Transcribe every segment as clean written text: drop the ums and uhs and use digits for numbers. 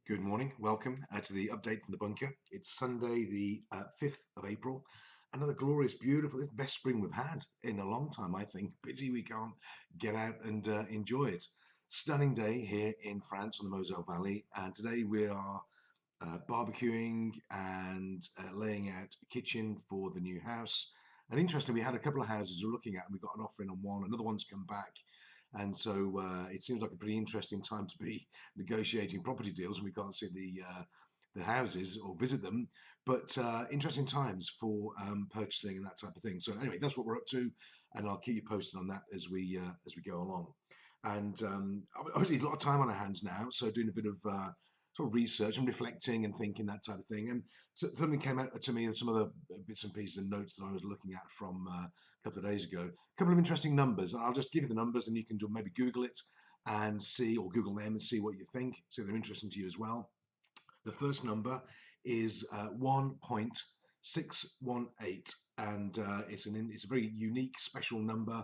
Good morning. Welcome to the update from the bunker. It's Sunday, the 5th of April. Another glorious, beautiful, it's the best spring we've had in a long time, I think. Pity we can't get out and enjoy it. Stunning day here in France on the Moselle Valley. And today we are barbecuing and laying out a kitchen for the new house. And interestingly, we had a couple of houses we're looking at, and we got an offer in on one. Another one's come back, and so it seems like a pretty interesting time to be negotiating property deals, and we can't see the houses or visit them. But interesting times for purchasing and that type of thing. So anyway, that's what we're up to, and I'll keep you posted on that as we go along. And obviously, a lot of time on our hands now, so doing a bit of sort of research and reflecting and thinking, that type of thing. And so something came out to me and some other bits and pieces and notes that I was looking at from a couple of days ago. A couple of interesting numbers. I'll just give you the numbers and you can maybe Google it and see, or Google them and see what you think, see if they're interesting to you as well. The first number is 1.618, and it's a very unique, special number.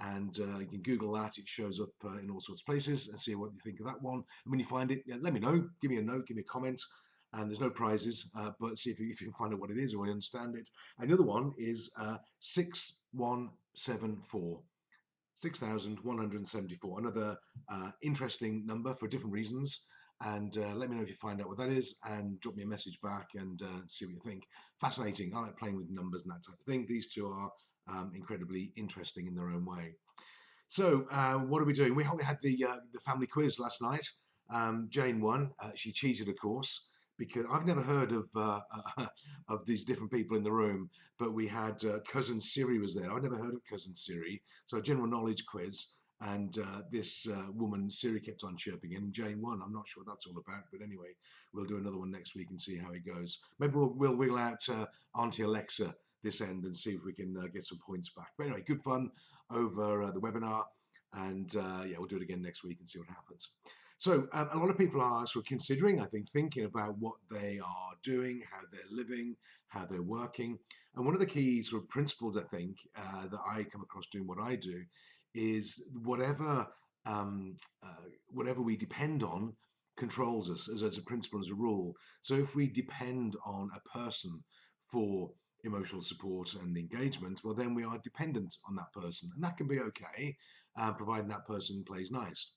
And you can Google that. It shows up in all sorts of places, and see what you think of that one. And when you find it, let me know. Give me a note. Give me a comment. And there's no prizes, but see if you can find out what it is or you understand it. And the other one is 6174. 6,174. Another interesting number for different reasons. And let me know if you find out what that is and drop me a message back and see what you think. Fascinating. I like playing with numbers and that type of thing. These two are incredibly interesting in their own way. So what are we doing? We had the family quiz last night. Jane won. She cheated, of course, because I've never heard of of these different people in the room. But we had cousin Siri was there. I've never heard of cousin Siri. So a general knowledge quiz. And this woman, Siri, kept on chirping in. Jane won. I'm not sure what that's all about, but anyway, we'll do another one next week and see how it goes. Maybe we'll wiggle out Auntie Alexa this end and see if we can get some points back. But anyway, good fun over the webinar, and yeah, we'll do it again next week and see what happens. So a lot of people are sort of considering, I think, thinking about what they are doing, how they're living, how they're working. And one of the key sort of principles, I think, that I come across doing what I do is whatever we depend on controls us as a principle, as a rule. So if we depend on a person for emotional support and engagement, well, then we are dependent on that person, and that can be okay, providing that person plays nice.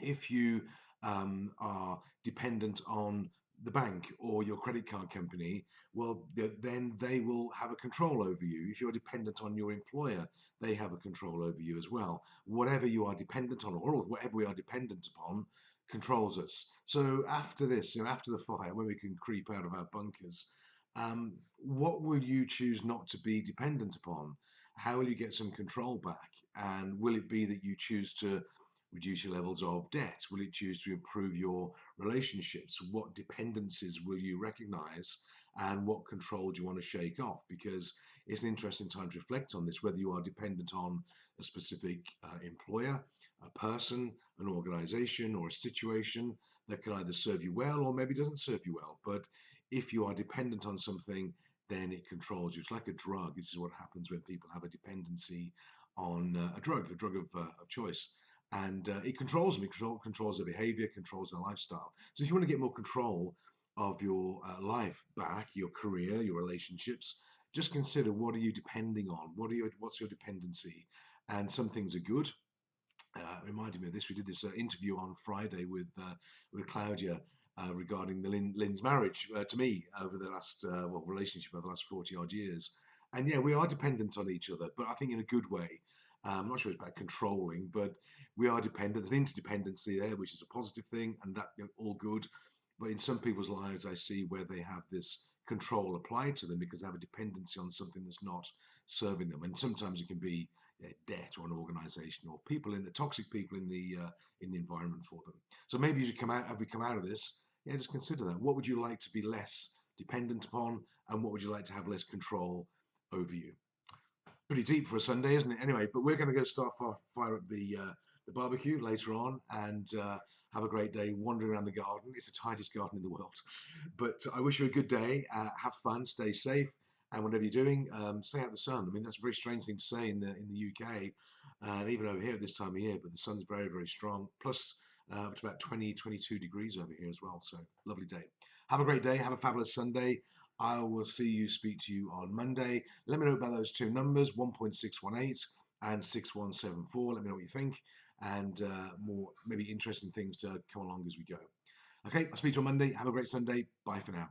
If you are dependent on the bank or your credit card company, well, then they will have a control over you. If you're dependent on your employer, they have a control over you as well. Whatever you are dependent on, or whatever we are dependent upon, controls us. So after this, after the fire, when we can creep out of our bunkers, what will you choose not to be dependent upon? How will you get some control back? And will it be that you choose to reduce your levels of debt? Will it choose to improve your relationships? What dependencies will you recognize? And what control do you want to shake off? Because it's an interesting time to reflect on this, whether you are dependent on a specific employer, a person, an organization, or a situation that can either serve you well or maybe doesn't serve you well. But if you are dependent on something, then it controls you. It's like a drug. This is what happens when people have a dependency on a drug of choice. And it controls them. It controls their behavior, controls their lifestyle. So if you want to get more control of your life back, your career, your relationships, just consider, what are you depending on? What's your dependency? And some things are good. Reminded me of this. We did this interview on Friday with Claudia regarding Lynn's marriage to me over the last relationship over the last 40 odd years. And yeah, we are dependent on each other, but I think in a good way. I'm not sure it's about controlling, but we are dependent. There's interdependency there, which is a positive thing, and that all good. But in some people's lives, I see where they have this control applied to them because they have a dependency on something that's not serving them. And sometimes it can be debt or an organization or people in the toxic people in the environment for them. So maybe as we come out of this, just consider that. What would you like to be less dependent upon, and what would you like to have less control over you? Pretty deep for a Sunday, isn't it? Anyway, but we're going to go fire up the barbecue later on and have a great day wandering around the garden. It's the tightest garden in the world. But I wish you a good day. Have fun, stay safe, and whatever you're doing, stay out of the sun. I mean, that's a very strange thing to say in the UK, and even over here at this time of year. But the sun's very, very strong. Plus, Up to about 20, 22 degrees over here as well. So lovely day. Have a great day. Have a fabulous Sunday. I will speak to you on Monday. Let me know about those two numbers, 1.618 and 6174. Let me know what you think, and more maybe interesting things to come along as we go. Okay, I'll speak to you on Monday. Have a great Sunday. Bye for now.